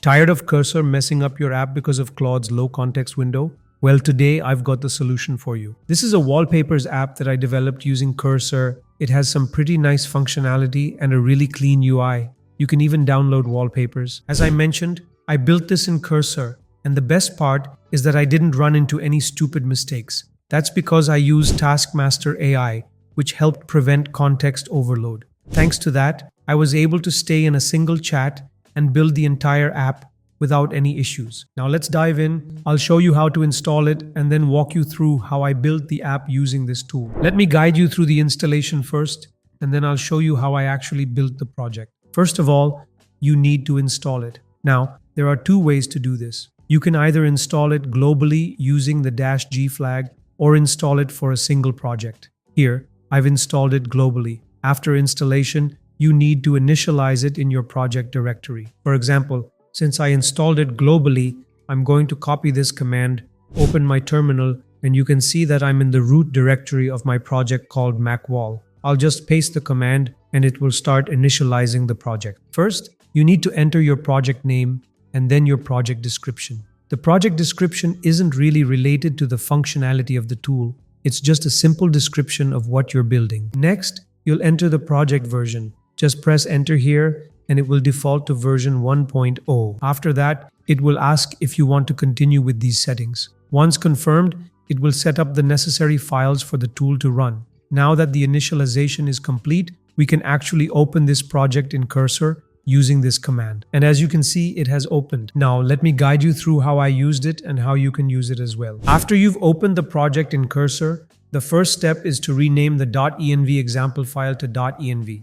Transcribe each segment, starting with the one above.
Tired of cursor messing up your app because of Claude's low context window? Well, today I've got the solution for you. This is a wallpapers app that I developed using Cursor. It has some pretty nice functionality and a really clean UI. You can even download wallpapers. As I mentioned, I built this in Cursor, and the best part is that I didn't run into any stupid mistakes. That's because I used Taskmaster AI, which helped prevent context overload. Thanks to that, I was able to stay in a single chat and build the entire app without any issues. Now let's dive in. I'll show you how to install it and then walk you through how I built the app using this tool. Let me guide you through the installation first, and then I'll show you how I actually built the project. First of all, you need to install it. Now, there are two ways to do this. You can either install it globally using the -G flag or install it for a single project. Here, I've installed it globally. After installation, you need to initialize it in your project directory. For example, since I installed it globally, I'm going to copy this command, open my terminal, and you can see that I'm in the root directory of my project called macwall. I'll just paste the command and it will start initializing the project. First, you need to enter your project name and then your project description. The project description isn't really related to the functionality of the tool. It's just a simple description of what you're building. Next, you'll enter the project version. Just press enter here and it will default to version 1.0. After that, it will ask if you want to continue with these settings. Once confirmed, it will set up the necessary files for the tool to run. Now that the initialization is complete, we can actually open this project in Cursor using this command. And as you can see, it has opened. Now, let me guide you through how I used it and how you can use it as well. After you've opened the project in Cursor, the first step is to rename the .env example file to .env.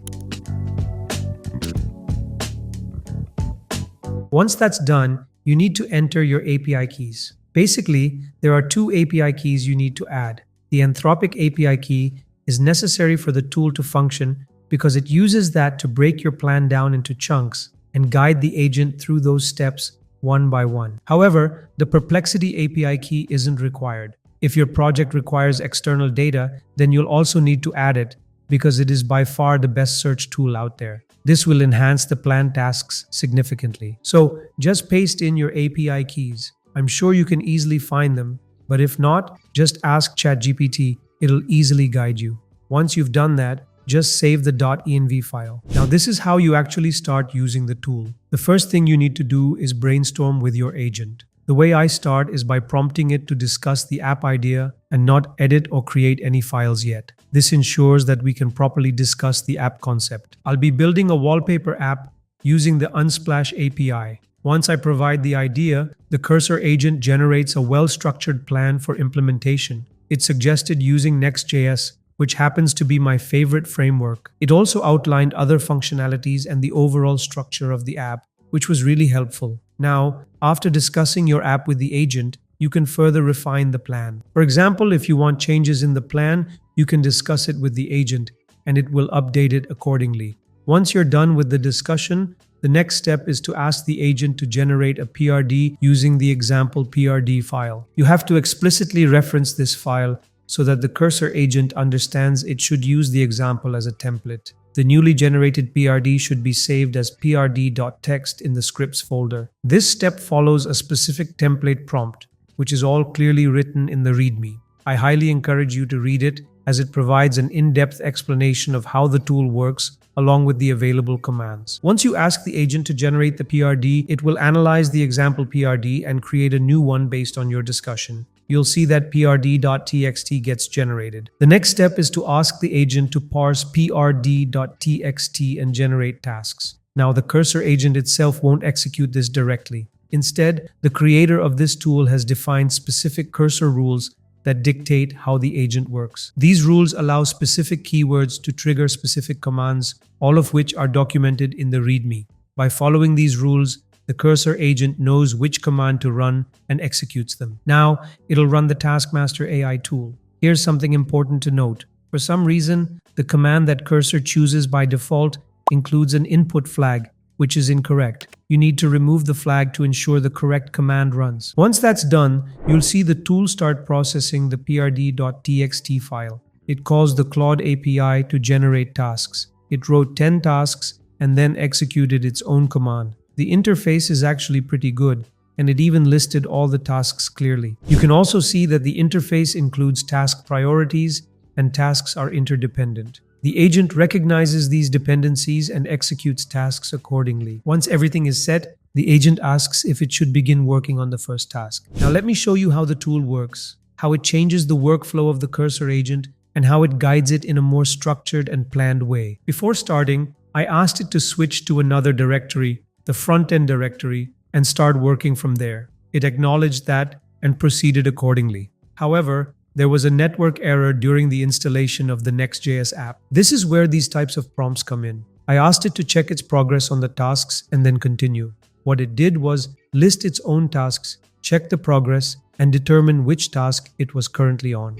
Once that's done, you need to enter your API keys. Basically, there are two API keys you need to add. The Anthropic API key is necessary for the tool to function because it uses that to break your plan down into chunks and guide the agent through those steps one by one. However, the Perplexity API key isn't required. If your project requires external data, then you'll also need to add it because it is by far the best search tool out there. This will enhance the planned tasks significantly. So just paste in your API keys. I'm sure you can easily find them, but if not, just ask ChatGPT. It'll easily guide you. Once you've done that, just save the .env file. Now this is how you actually start using the tool. The first thing you need to do is brainstorm with your agent. The way I start is by prompting it to discuss the app idea and not edit or create any files yet. This ensures that we can properly discuss the app concept. I'll be building a wallpaper app using the Unsplash API. Once I provide the idea, the Cursor agent generates a well-structured plan for implementation. It suggested using Next.js, which happens to be my favorite framework. It also outlined other functionalities and the overall structure of the app, which was really helpful. Now, after discussing your app with the agent, you can further refine the plan. For example, if you want changes in the plan, you can discuss it with the agent and it will update it accordingly. Once you're done with the discussion, the next step is to ask the agent to generate a PRD using the example PRD file. You have to explicitly reference this file so that the Cursor agent understands it should use the example as a template. The newly generated PRD should be saved as prd.txt in the scripts folder. This step follows a specific template prompt, which is all clearly written in the README. I highly encourage you to read it as it provides an in-depth explanation of how the tool works along with the available commands. Once you ask the agent to generate the PRD, it will analyze the example PRD and create a new one based on your discussion. You'll see that prd.txt gets generated. The next step is to ask the agent to parse prd.txt and generate tasks. Now, the Cursor agent itself won't execute this directly. Instead, the creator of this tool has defined specific Cursor rules that dictate how the agent works. These rules allow specific keywords to trigger specific commands, all of which are documented in the README. By following these rules, the Cursor agent knows which command to run and executes them. Now, it'll run the Taskmaster AI tool. Here's something important to note. For some reason, the command that Cursor chooses by default includes an input flag, which is incorrect. You need to remove the flag to ensure the correct command runs. Once that's done, you'll see the tool start processing the prd.txt file. It calls the Claude API to generate tasks. It wrote 10 tasks and then executed its own command. The interface is actually pretty good, and it even listed all the tasks clearly. You can also see that the interface includes task priorities and tasks are interdependent. The agent recognizes these dependencies and executes tasks accordingly. Once everything is set, the agent asks if it should begin working on the first task. Now let me show you how the tool works, how it changes the workflow of the cursor agent, and how it guides it in a more structured and planned way. Before starting, I asked it to switch to another directory, the front-end directory, and start working from there. It acknowledged that and proceeded accordingly. However, there was a network error during the installation of the Next.js app. This is where these types of prompts come in. I asked it to check its progress on the tasks and then continue. What it did was list its own tasks, check the progress, and determine which task it was currently on.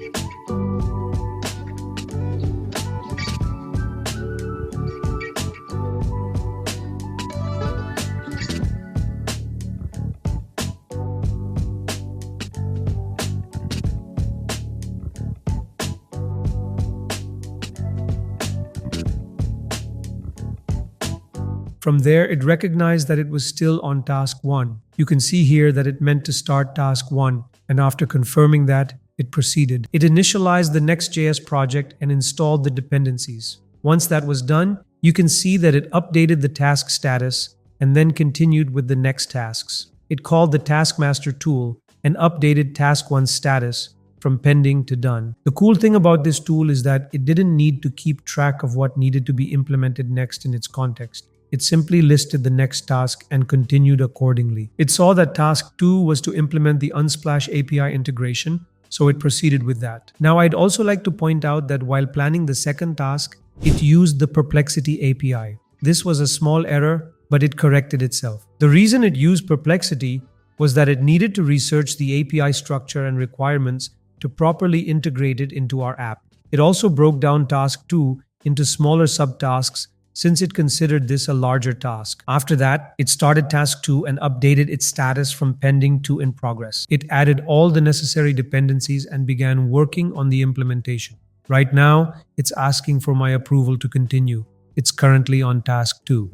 From there, it recognized that it was still on task 1. You can see here that it meant to start task 1, and after confirming that, it proceeded. It initialized the Next.js project and installed the dependencies. Once that was done, you can see that it updated the task status and then continued with the next tasks. It called the Taskmaster tool and updated task 1's status from pending to done. The cool thing about this tool is that it didn't need to keep track of what needed to be implemented next in its context. It simply listed the next task and continued accordingly. It saw that task 2 was to implement the Unsplash API integration, so it proceeded with that. Now, I'd also like to point out that while planning the second task, it used the Perplexity API. This was a small error, but it corrected itself. The reason it used Perplexity was that it needed to research the API structure and requirements to properly integrate it into our app. It also broke down task 2 into smaller subtasks since it considered this a larger task. After that, it started task 2 and updated its status from pending to in progress. It added all the necessary dependencies and began working on the implementation. Right now, it's asking for my approval to continue. It's currently on task 2.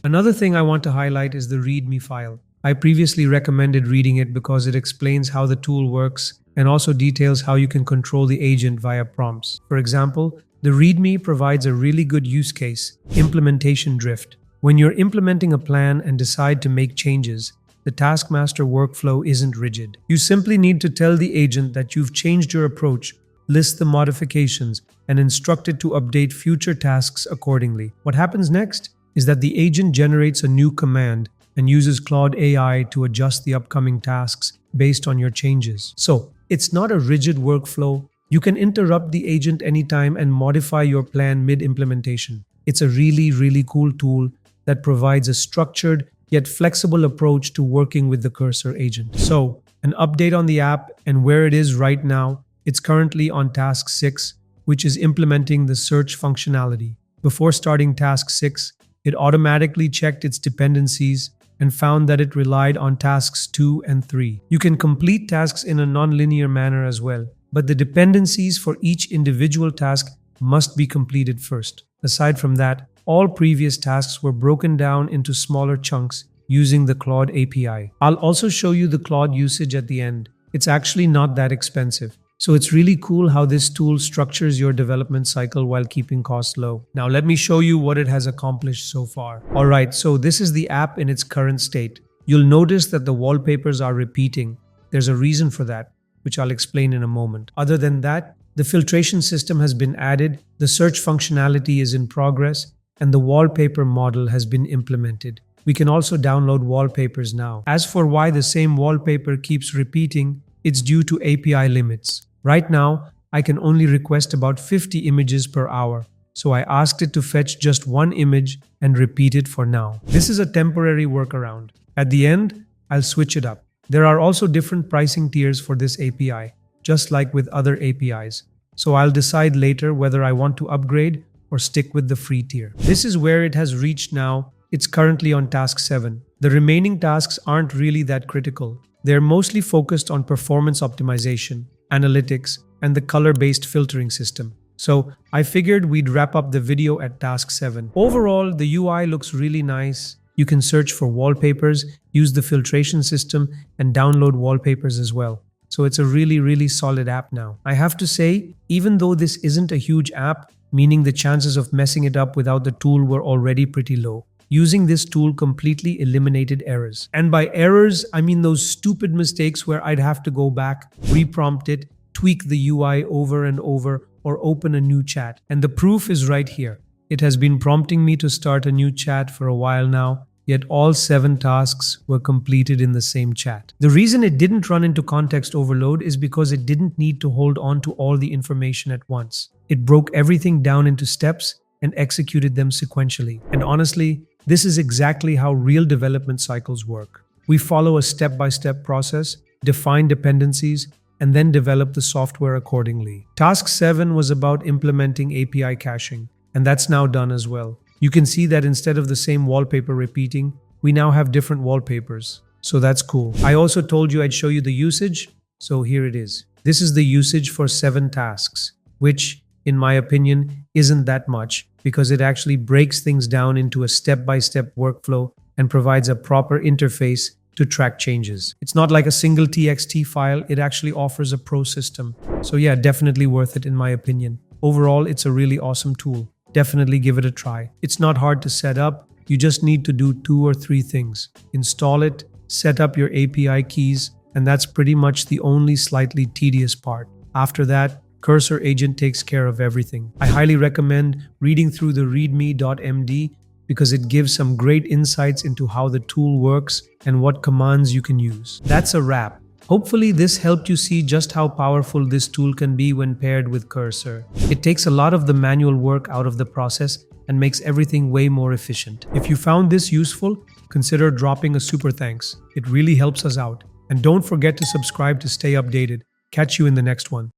Another thing I want to highlight is the README file. I previously recommended reading it because it explains how the tool works and also details how you can control the agent via prompts. For example, the README provides a really good use case, implementation drift. When you're implementing a plan and decide to make changes, the Taskmaster workflow isn't rigid. You simply need to tell the agent that you've changed your approach, list the modifications, and instruct it to update future tasks accordingly. What happens next is that the agent generates a new command and uses Claude AI to adjust the upcoming tasks based on your changes. So, it's not a rigid workflow. You can interrupt the agent anytime and modify your plan mid-implementation. It's a really cool tool that provides a structured yet flexible approach to working with the cursor agent. So, an update on the app and where it is right now, it's currently on task 6, which is implementing the search functionality. Before starting task 6, it automatically checked its dependencies and found that it relied on tasks 2 and 3. You can complete tasks in a non-linear manner as well, but the dependencies for each individual task must be completed first. Aside from that, all previous tasks were broken down into smaller chunks using the Claude API. I'll also show you the Claude usage at the end. It's actually not that expensive. So it's really cool how this tool structures your development cycle while keeping costs low. Now let me show you what it has accomplished so far. Alright, so this is the app in its current state. You'll notice that the wallpapers are repeating. There's a reason for that, which I'll explain in a moment. Other than that, the filtration system has been added, the search functionality is in progress, and the wallpaper model has been implemented. We can also download wallpapers now. As for why the same wallpaper keeps repeating, it's due to API limits. Right now, I can only request about 50 images per hour, so I asked it to fetch just one image and repeat it for now. This is a temporary workaround. At the end, I'll switch it up. There are also different pricing tiers for this API, just like with other APIs, so I'll decide later whether I want to upgrade or stick with the free tier. This is where it has reached now. It's currently on task 7. The remaining tasks aren't really that critical. They're mostly focused on performance optimization. analytics, and the color-based filtering system. So I figured we'd wrap up the video at task 7. Overall, the UI looks really nice. You can search for wallpapers, use the filtration system, and download wallpapers as well. So it's a really solid app now. I have to say, even though this isn't a huge app, meaning the chances of messing it up without the tool were already pretty low. Using this tool completely eliminated errors. And by errors, I mean those stupid mistakes where I'd have to go back, reprompt it, tweak the UI over and over, or open a new chat. And the proof is right here. It has been prompting me to start a new chat for a while now, yet all 7 tasks were completed in the same chat. The reason it didn't run into context overload is because it didn't need to hold on to all the information at once. It broke everything down into steps and executed them sequentially. And honestly, this is exactly how real development cycles work. We follow a step-by-step process, define dependencies, and then develop the software accordingly. Task 7 was about implementing API caching, and that's now done as well. You can see that instead of the same wallpaper repeating, we now have different wallpapers. So that's cool. I also told you I'd show you the usage, so here it is. This is the usage for 7 tasks, which, in my opinion, isn't that much because it actually breaks things down into a step-by-step workflow and provides a proper interface to track changes. It's not like a single TXT file, it actually offers a pro system. So yeah, definitely worth it in my opinion. Overall, it's a really awesome tool. Definitely give it a try. It's not hard to set up, you just need to do 2 or 3 things. Install it, set up your API keys, and that's pretty much the only slightly tedious part. After that, Cursor Agent takes care of everything. I highly recommend reading through the readme.md because it gives some great insights into how the tool works and what commands you can use. That's a wrap. Hopefully this helped you see just how powerful this tool can be when paired with Cursor. It takes a lot of the manual work out of the process and makes everything way more efficient. If you found this useful, consider dropping a super thanks. It really helps us out. And don't forget to subscribe to stay updated. Catch you in the next one.